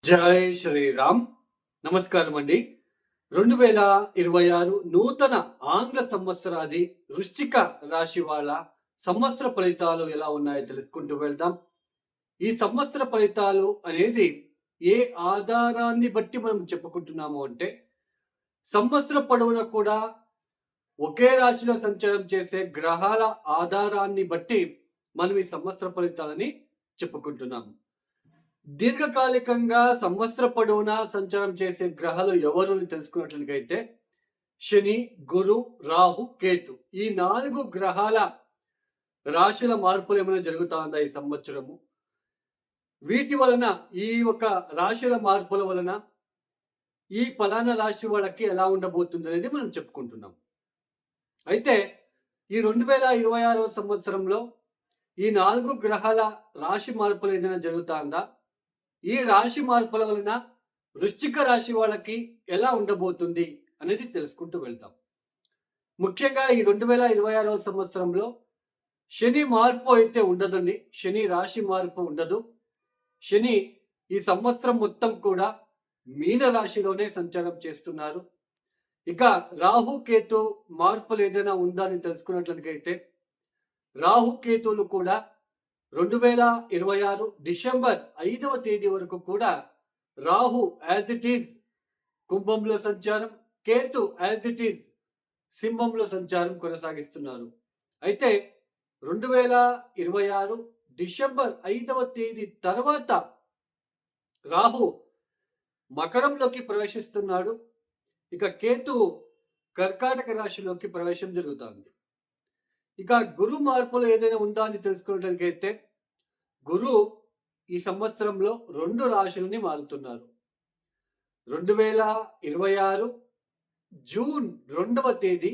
జై శ్రీరామ్. నమస్కారం అండి. 2026 నూతన ఆంగ్ల సంవత్సరాది వృశ్చిక రాశి వాళ్ళ సంవత్సర ఫలితాలు ఎలా ఉన్నాయో తెలుసుకుంటూ వెళ్దాం. ఈ సంవత్సర ఫలితాలు అనేది ఏ ఆధారాన్ని బట్టి మనం చెప్పుకుంటున్నాము అంటే, సంవత్సర పొడవునా కూడా ఒకే రాశిలో సంచారం చేసే గ్రహాల ఆధారాన్ని బట్టి మనం ఈ సంవత్సర ఫలితాలని చెప్పుకుంటున్నాము. దీర్ఘకాలికంగా సంవత్సర పొడవునా సంచారం చేసే గ్రహాలు ఎవరు అని తెలుసుకున్నట్లయితే శని, గురు, రాహు, కేతు ఈ 4 గ్రహాల రాశుల మార్పులు ఏమైనా జరుగుతుందా ఈ సంవత్సరము? వీటి వలన ఈ ఒక రాశుల మార్పుల వలన ఈ ఫలానా రాశి వాళ్ళకి ఎలా ఉండబోతుంది అనేది మనం చెప్పుకుంటున్నాం. అయితే ఈ 2026 సంవత్సరంలో ఈ 4 గ్రహాల రాశి మార్పులు ఏదైనా జరుగుతుందా? ఈ రాశి మార్పుల వలన వృశ్చిక రాశి వాళ్ళకి ఎలా ఉండబోతుంది అనేది తెలుసుకుంటూ వెళ్తాం. ముఖ్యంగా ఈ 2026 సంవత్సరంలో శని మార్పు అయితే ఉండదండి. శని రాశి మార్పు ఉండదు. శని ఈ సంవత్సరం మొత్తం కూడా మీన రాశిలోనే సంచారం చేస్తున్నారు. ఇక రాహు కేతు మార్పులు ఏదైనా ఉందా అని తెలుసుకున్నట్లయితే రాహు కేతువులు కూడా 2026 డిసెంబర్ 5వ తేదీ వరకు కూడా రాహు యాజ్ ఇట్ ఈజ్ కుంభంలో సంచారం, కేతు యాజ్ ఇట్ ఈజ్ సింహంలో సంచారం కొనసాగిస్తున్నారు. అయితే 2026 డిసెంబర్ 5వ తేదీ తర్వాత రాహు మకరంలోకి ప్రవేశిస్తున్నాడు. ఇక కేతు కర్కాటక రాశిలోకి ప్రవేశం జరుగుతుంది. ఇక గురు మార్పులు ఏదైనా ఉందా అని తెలుసుకున్నట్లయితే గురు ఈ సంవత్సరంలో 2 రాశులని మారుతున్నారు. 2026 జూన్ 2వ తేదీ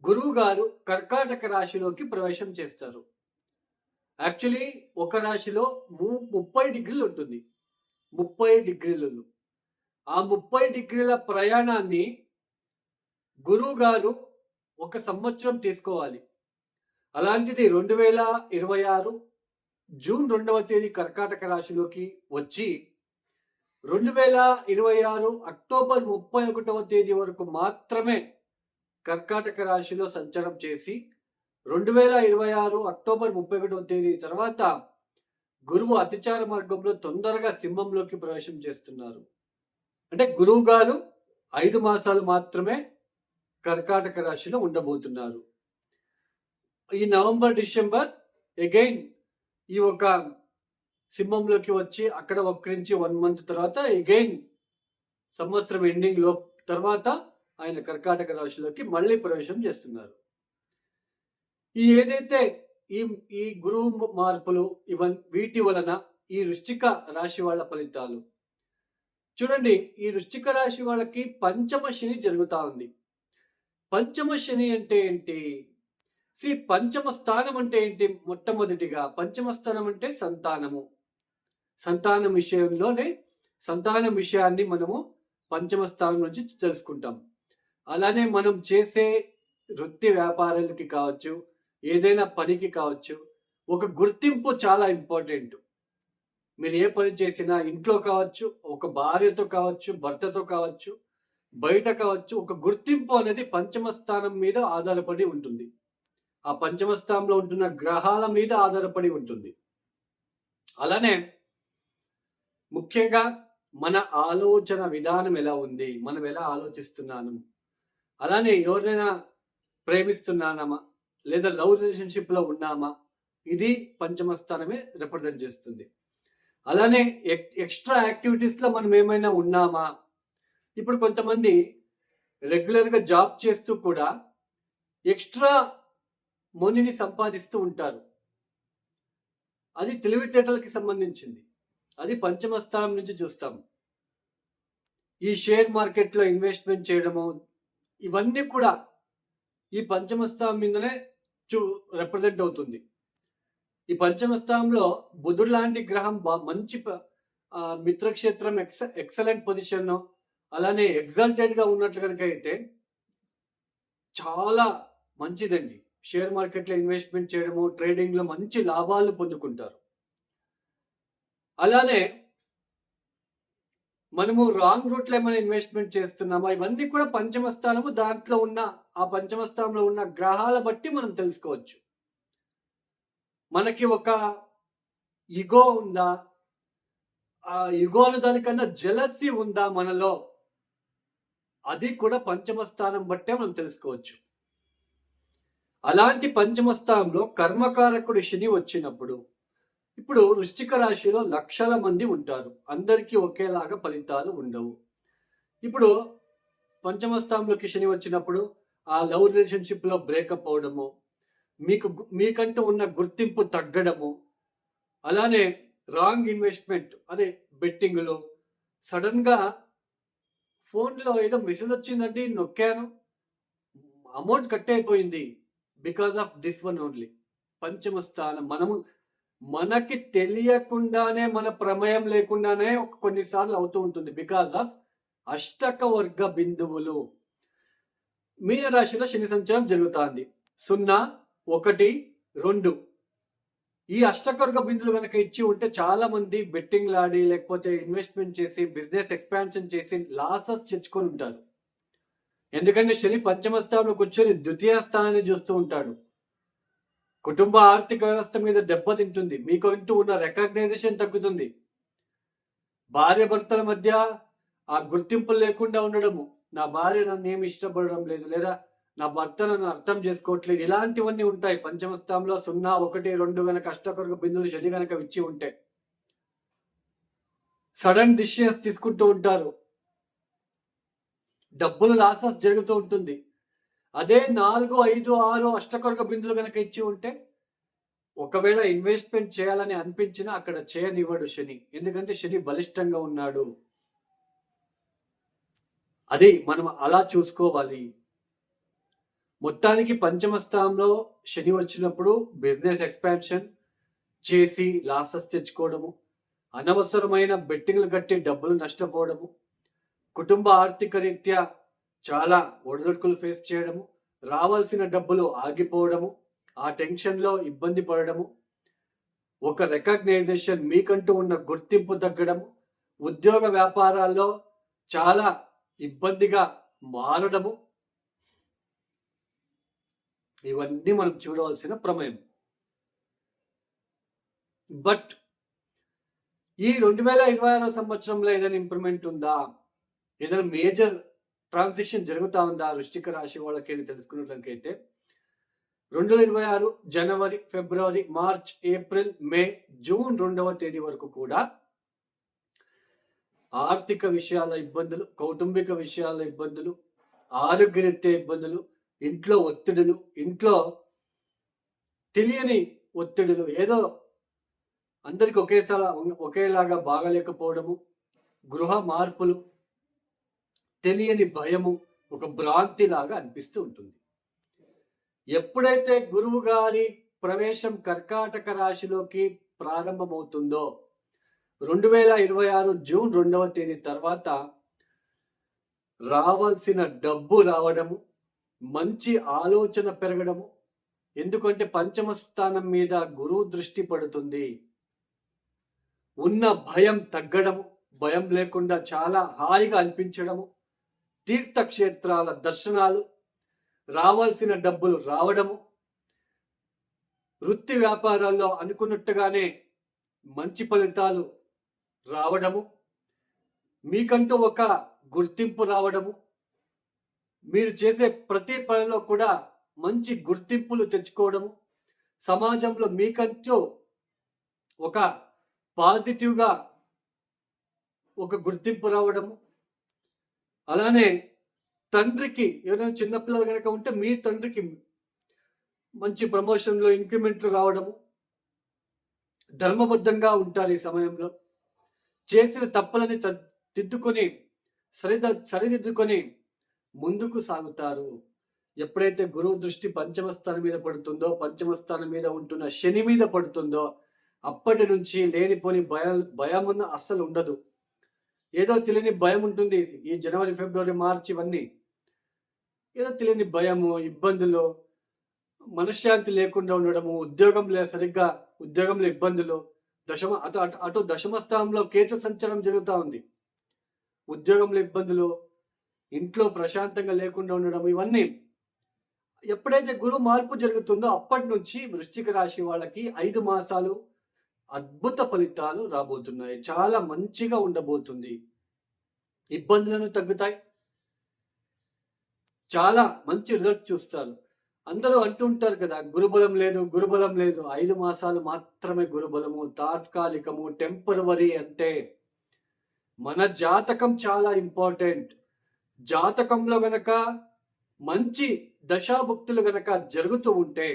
గురువు గారు కర్కాటక రాశిలోకి ప్రవేశం చేస్తారు. యాక్చువల్లీ ఒక రాశిలో 30 డిగ్రీలు ఉంటుంది. 30 డిగ్రీలు. ఆ 30 డిగ్రీల ప్రయాణాన్ని గురువు గారు ఒక సంవత్సరం తీసుకోవాలి. అలాంటిది 2026 జూన్ 2వ తేదీ కర్కాటక రాశిలోకి వచ్చి 2026 అక్టోబర్ 31వ తేదీ వరకు మాత్రమే కర్కాటక రాశిలో సంచారం చేసి 2026 అక్టోబర్ 31వ తేదీ తర్వాత గురువు అతిచార మార్గంలో తొందరగా సింహంలోకి ప్రవేశం చేస్తున్నారు. అంటే గురువు గారు 5 మాసాలు మాత్రమే కర్కాటక రాశిలో ఉండబోతున్నారు. ఈ నవంబర్ డిసెంబర్ అగైన్ ఈ ఒక సింహంలోకి వచ్చి అక్కడ వక్రించి 1 మంత్ తర్వాత అగైన్ సంవత్సరం ఎండింగ్ లో తర్వాత ఆయన కర్కాటక రాశిలోకి మళ్ళీ ప్రవేశం చేస్తున్నారు. ఈ ఏదైతే ఈ ఈ గురువు మార్పులు వీటి వలన ఈ వృశ్చిక రాశి వాళ్ళ ఫలితాలు చూడండి. ఈ వృశ్చిక రాశి వాళ్ళకి పంచమ శని జరుగుతా ఉంది. పంచమ శని అంటే ఏంటి? పంచమ స్థానం అంటే ఏంటి? మొట్టమొదటిగా పంచమ స్థానం అంటే సంతానము. సంతానం విషయాన్ని మనము పంచమ స్థానం నుంచి తెలుసుకుంటాం. అలానే మనం చేసే వృత్తి వ్యాపారాలకి కావచ్చు, ఏదైనా పనికి కావచ్చు, ఒక గుర్తింపు చాలా ఇంపార్టెంట్. మీరు ఏ పని చేసినా ఇంట్లో కావచ్చు, ఒక భార్యతో కావచ్చు, భర్తతో కావచ్చు, బయట కావచ్చు, ఒక గుర్తింపు అనేది పంచమ స్థానం మీద ఆధారపడి ఉంటుంది. ఆ పంచమ స్థానంలో ఉంటున్న గ్రహాల మీద ఆధారపడి ఉంటుంది. అలానే ముఖ్యంగా మన ఆలోచన విధానం ఎలా ఉంది, మనం ఎలా ఆలోచిస్తున్నాము, అలానే ఎవరినైనా ప్రేమిస్తున్నామా లేదా లవ్ రిలేషన్షిప్లో ఉన్నామా, ఇది పంచమ స్థానమే రిప్రజెంట్ చేస్తుంది. అలానే ఎక్స్ట్రా యాక్టివిటీస్లో మనం ఏమైనా ఉన్నామా. ఇప్పుడు కొంతమంది రెగ్యులర్గా జాబ్ చేస్తూ కూడా ఎక్స్ట్రా మనీని సంపాదిస్తూ ఉంటారు. అది తెలివితేటలకి సంబంధించింది. అది పంచమ స్థానం నుంచి చూస్తాం. ఈ షేర్ మార్కెట్లో ఇన్వెస్ట్మెంట్ చేయడము, ఇవన్నీ కూడా ఈ పంచమ స్థానం మీదనే రిప్రజెంట్ అవుతుంది. ఈ పంచమ స్థానంలో బుధుడు లాంటి గ్రహం మంచి మిత్రక్షేత్రం, ఎక్సలెంట్ పొజిషన్, అలానే ఎగ్జాల్టెడ్గా ఉన్నట్లు కనుక అయితే చాలా మంచిదండి. షేర్ మార్కెట్లో ఇన్వెస్ట్మెంట్ చేయడము, ట్రేడింగ్లో మంచి లాభాలు పొందుకుంటారు. అలానే మనము రాంగ్ రూట్లో ఏమైనా ఇన్వెస్ట్మెంట్ చేస్తున్నామా, ఇవన్నీ కూడా పంచమ స్థానము, దాంట్లో ఉన్న ఆ పంచమ స్థానంలో ఉన్న గ్రహాల బట్టి మనం తెలుసుకోవచ్చు. మనకి ఒక ఇగో ఉందా, ఆ ఇగో అనే దానికన్నా జెలసీ ఉందా మనలో, అది కూడా పంచమ స్థానం బట్టే మనం తెలుసుకోవచ్చు. అలాంటి పంచమ స్థానంలో కర్మకారకుడు శని వచ్చినప్పుడు, ఇప్పుడు వృశ్చిక రాశిలో లక్షల మంది ఉంటారు, అందరికీ ఒకేలాగా ఫలితాలు ఉండవు. ఇప్పుడు పంచమ స్థానంలోకి శని వచ్చినప్పుడు ఆ లవ్ రిలేషన్షిప్లో బ్రేకప్ అవడము, మీకంటూ ఉన్న గుర్తింపు తగ్గడము, అలానే రాంగ్ ఇన్వెస్ట్మెంట్, అదే బెట్టింగ్లో సడన్గా ఫోన్లో ఏదో మెసేజ్ వచ్చిందండి, నొక్కాను, అమౌంట్ కట్ అయిపోయింది, because of this one only. పంచమ స్థానం మనకి తెలియకుండానే, మన ప్రమేయం లేకుండానే కొన్నిసార్లు అవుతూ ఉంటుంది, బికాస్ ఆఫ్ అష్టక వర్గ బిందువులు. మీనరాశిలో శని సంచారం జరుగుతుంది 0, 1, 2. ఈ అష్టకవర్గ బిందువులు కనుక ఇచ్చి ఉంటే చాలా మంది బెట్టింగ్ ఆడి లేకపోతే ఇన్వెస్ట్మెంట్ చేసి బిజినెస్ ఎక్స్పాన్షన్ చేసి లాసెస్ తెచ్చుకొని ఉంటారు. ఎందుకంటే శని పంచమ స్థానంలో కూర్చొని ద్వితీయ స్థానాన్ని చూస్తూ ఉంటాడు. కుటుంబ ఆర్థిక వ్యవస్థ మీద దెబ్బతింటుంది, మీకు అంటూ ఉన్న రికగ్నైజేషన్ తగ్గుతుంది, భార్య భర్తల మధ్య ఆ గుర్తింపు లేకుండా ఉండడము, నా భార్య నన్ను ఏమి ఇష్టపడడం లేదు, లేదా నా భర్త నన్ను అర్థం చేసుకోవట్లేదు, ఇలాంటివన్నీ ఉంటాయి. పంచమ స్థానంలో 0, 1, 2 గనక అష్టకవర్గ బిందువులు శని గనక ఇచ్చి ఉంటే సడన్ డిసిషన్స్ తీసుకుంటూ ఉంటారు, డబ్బులు లాసెస్ జరుగుతూ ఉంటుంది. అదే 4, 5, 6 అష్టకవర్గ బిందువులు కనుక ఇచ్చి ఉంటే ఒకవేళ ఇన్వెస్ట్మెంట్ చేయాలని అనిపించినా అక్కడ చేయనివ్వడు శని, ఎందుకంటే శని బలిష్టంగా ఉన్నాడు. అది మనం అలా చూసుకోవాలి. మొత్తానికి పంచమ స్థానంలో శని వచ్చినప్పుడు బిజినెస్ ఎక్స్పాన్షన్ చేసి లాసెస్ తెచ్చుకోవడము, అనవసరమైన బెట్టింగ్లు కట్టి డబ్బులు నష్టపోవడము, కుటుంబ ఆర్థిక రీత్యా చాలా ఒడిదుడుకులు ఫేస్ చేయడము, రావాల్సిన డబ్బులు ఆగిపోవడము, ఆ టెన్షన్లో ఇబ్బంది పడడము, ఒక రికగ్నైజేషన్, మీకంటూ ఉన్న గుర్తింపు తగ్గడము, ఉద్యోగ వ్యాపారాల్లో చాలా ఇబ్బందిగా మారడము, ఇవన్నీ మనం చూడవలసిన ప్రమేయం. బట్ ఈ 2026 సంవత్సరంలో ఏదైనా ఇంప్రూవ్మెంట్ ఉందా, ఏదైనా మేజర్ ట్రాన్సిషన్ జరుగుతూ ఉందా వృశ్చిక రాశి వాళ్ళకి తెలుసుకున్నట్లయితే 2026 జనవరి, ఫిబ్రవరి, మార్చ్, ఏప్రిల్, మే, జూన్ 2వ తేదీ వరకు కూడా ఆర్థిక విషయాల ఇబ్బందులు, కౌటుంబిక విషయాల ఇబ్బందులు, ఆరోగ్యరీత్యా ఇబ్బందులు, ఇంట్లో ఒత్తిడులు, ఇంట్లో తెలియని ఒత్తిడులు, ఏదో అందరికి ఒకేలాగా బాగలేకపోవడము, గృహ మార్పులు, తెలియని భయము, ఒక భ్రాంతి లాగా అనిపిస్తూ ఉంటుంది. ఎప్పుడైతే గురువు గారి ప్రవేశం కర్కాటక రాశిలోకి ప్రారంభమవుతుందో 2026 జూన్ 2వ తేదీ తర్వాత రావాల్సిన డబ్బు రావడము, మంచి ఆలోచన పెరగడము, ఎందుకంటే పంచమ స్థానం మీద గురువు దృష్టి పడుతుంది, ఉన్న భయం తగ్గడము, భయం లేకుండా చాలా హాయిగా అనిపించడము, తీర్థక్షేత్రాల దర్శనాలు, రావాల్సిన డబ్బులు రావడము, వృత్తి వ్యాపారాల్లో అనుకున్నట్టుగానే మంచి ఫలితాలు రావడము, మీకంటూ ఒక గుర్తింపు రావడము, మీరు చేసే ప్రతి పనిలో కూడా మంచి గుర్తింపులు తెచ్చుకోవడము, సమాజంలో మీకంటూ ఒక పాజిటివ్గా ఒక గుర్తింపు రావడము, అలానే తండ్రికి ఏదైనా చిన్నపిల్లలు కనుక ఉంటే మీ తండ్రికి మంచి ప్రమోషన్లో ఇంక్రిమెంట్లు రావడము, ధర్మబద్ధంగా ఉంటారు. ఈ సమయంలో చేసిన తప్పులని తిద్దుకొని సరిదిద్దుకొని ముందుకు సాగుతారు. ఎప్పుడైతే గురువు దృష్టి పంచమ స్థానం మీద పడుతుందో, పంచమ స్థానం మీద ఉంటున్న శని మీద పడుతుందో, అప్పటి నుంచి లేనిపోని భయం అస్సలు ఉండదు. ఏదో తెలియని భయం ఉంటుంది. ఈ జనవరి, ఫిబ్రవరి, మార్చి ఇవన్నీ ఏదో తెలియని భయము, ఇబ్బందులు, మనశ్శాంతి లేకుండా ఉండడము, సరిగ్గా ఉద్యోగంలో ఇబ్బందులు, అటు దశమ స్థానంలో కేతు సంచారం జరుగుతూ ఉంది. ఉద్యోగంలో ఇబ్బందులు, ఇంట్లో ప్రశాంతంగా లేకుండా ఉండడం, ఇవన్నీ ఎప్పుడైతే గురు మార్పు జరుగుతుందో అప్పటి నుంచి వృశ్చిక రాశి వాళ్ళకి 5 మాసాలు అద్భుత ఫలితాలు రాబోతున్నాయి. చాలా మంచిగా ఉండబోతుంది. ఇబ్బందులను తగ్గుతాయి. చాలా మంచి రిజల్ట్ చూస్తారు. అందరూ అంటుంటారు కదా, గురుబలం లేదు, గురుబలం లేదు. 5 మాసాలు మాత్రమే గురుబలము, తాత్కాలికము, టెంపరవరీ. అంటే మన జాతకం చాలా ఇంపార్టెంట్. జాతకంలో గనక మంచి దశాభుక్తులు గనక జరుగుతూ ఉంటే,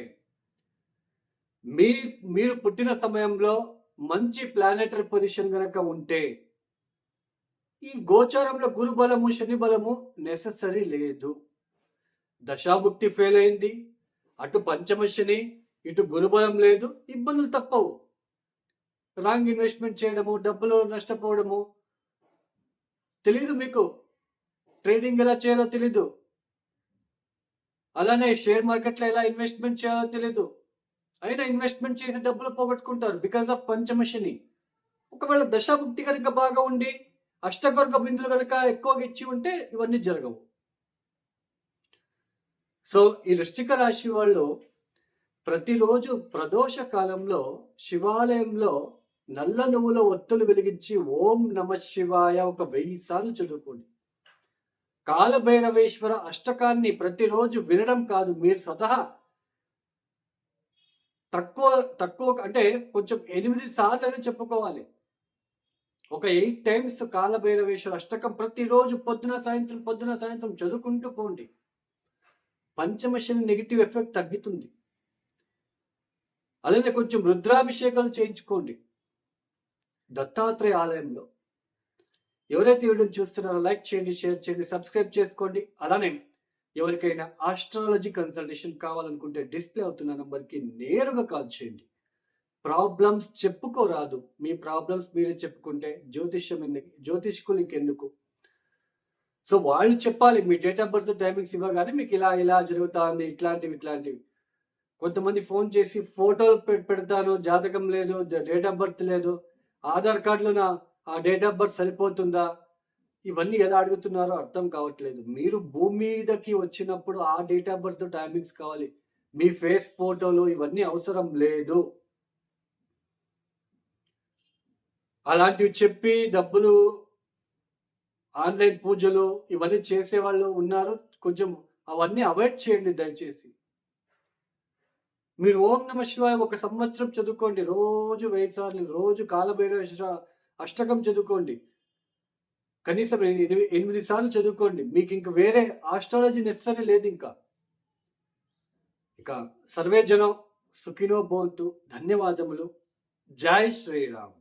మీరు పుట్టిన సమయంలో మంచి ప్లానెటరీ పొజిషన్ గనక ఉంటే, ఈ గోచారంలో గురుబలము, శని బలము నెససరీ లేదు. దశాభుక్తి ఫెయిల్ అయింది, అటు పంచమ శని, ఇటు గురుబలం లేదు, ఇబ్బందులు తప్పవు. రాంగ్ ఇన్వెస్ట్మెంట్ చేయడము, డబ్బులు నష్టపోవడము, తెలీదు మీకు ట్రేడింగ్ ఎలా చేయాలో తెలీదు, అలానే షేర్ మార్కెట్లో ఎలా ఇన్వెస్ట్మెంట్ చేయాలో తెలీదు, అయినా ఇన్వెస్ట్మెంట్ చేసి డబ్బులు పోగొట్టుకుంటారు బికాస్ ఆఫ్ పంచమ శని. ఒకవేళ దశాభుక్తి కనుక బాగా ఉండి అష్టవర్గ బిందులు కనుక ఎక్కువగా ఇచ్చి ఉంటే ఇవన్నీ జరగవు. సో ఈ వృశ్చిక రాశి వాళ్ళు ప్రతిరోజు ప్రదోష కాలంలో శివాలయంలో నల్ల నువ్వుల ఒత్తులు వెలిగించి ఓం నమ శివాయ ఒక 1000 సార్లు చదువుకోండి. కాలభైరవేశ్వర అష్టకాన్ని ప్రతిరోజు వినడం కాదు, మీరు స్వతహా తక్కువ అంటే కొంచెం 8 సార్లు చెప్పుకోవాలి. ఒక 8 టైమ్స్ కాలభైరవేశ్వర అష్టకం ప్రతిరోజు పొద్దున సాయంత్రం చదువుకుంటూ పోండి. పంచమశని నెగిటివ్ ఎఫెక్ట్ తగ్గుతుంది. అలానే కొంచెం రుద్రాభిషేకాలు చేయించుకోండి దత్తాత్రేయ ఆలయంలో. ఎవరైతే వీడియోని చూస్తున్నారో లైక్ చేయండి, షేర్ చేయండి, సబ్స్క్రైబ్ చేసుకోండి. అలానే ఎవరికైనా ఆస్ట్రాలజీ కన్సల్టేషన్ కావాలనుకుంటే డిస్ప్లే అవుతున్న నంబర్కి నేరుగా కాల్ చేయండి. ప్రాబ్లమ్స్ చెప్పుకోరాదు, మీ ప్రాబ్లమ్స్ మీరే చెప్పుకుంటే జ్యోతిష్కులు ఇంకెందుకు. సో వాళ్ళు చెప్పాలి, మీ డేట్ ఆఫ్ బర్త్ టైమింగ్స్ ఇవ్వగానే మీకు ఇలా జరుగుతుంది, ఇట్లాంటివి. కొంతమంది ఫోన్ చేసి ఫోటో పెడతాను, జాతకం లేదు, డేట్ ఆఫ్ బర్త్ లేదు, ఆధార్ కార్డులో ఆ డేట్ ఆఫ్ బర్త్ సరిపోతుందా, ఇవన్నీ ఎలా అడుగుతున్నారో అర్థం కావట్లేదు. మీరు భూమి మీదకి వచ్చినప్పుడు ఆ డేట్ ఆఫ్ బర్త్ టైమింగ్స్ కావాలి, మీ ఫేస్ ఫోటోలు ఇవన్నీ అవసరం లేదు. అలాంటివి చెప్పి డబ్బులు, ఆన్లైన్ పూజలు ఇవన్నీ చేసేవాళ్ళు ఉన్నారు. కొంచెం అవన్నీ అవాయిడ్ చేయండి దయచేసి. మీరు ఓం నమ శివాయ 1 సంవత్సరం చదువుకోండి, రోజు 1000 సార్లు, రోజు కాలభైరవ అష్టకం చదువుకోండి, కనీసం 8 సార్లు చదువుకోండి. మీకు ఇంక వేరే ఆస్ట్రాలజీ నెసరీ లేదు. ఇక సర్వే జనం సుఖినో భవంతు. ధన్యవాదములు. జై శ్రీరామ్.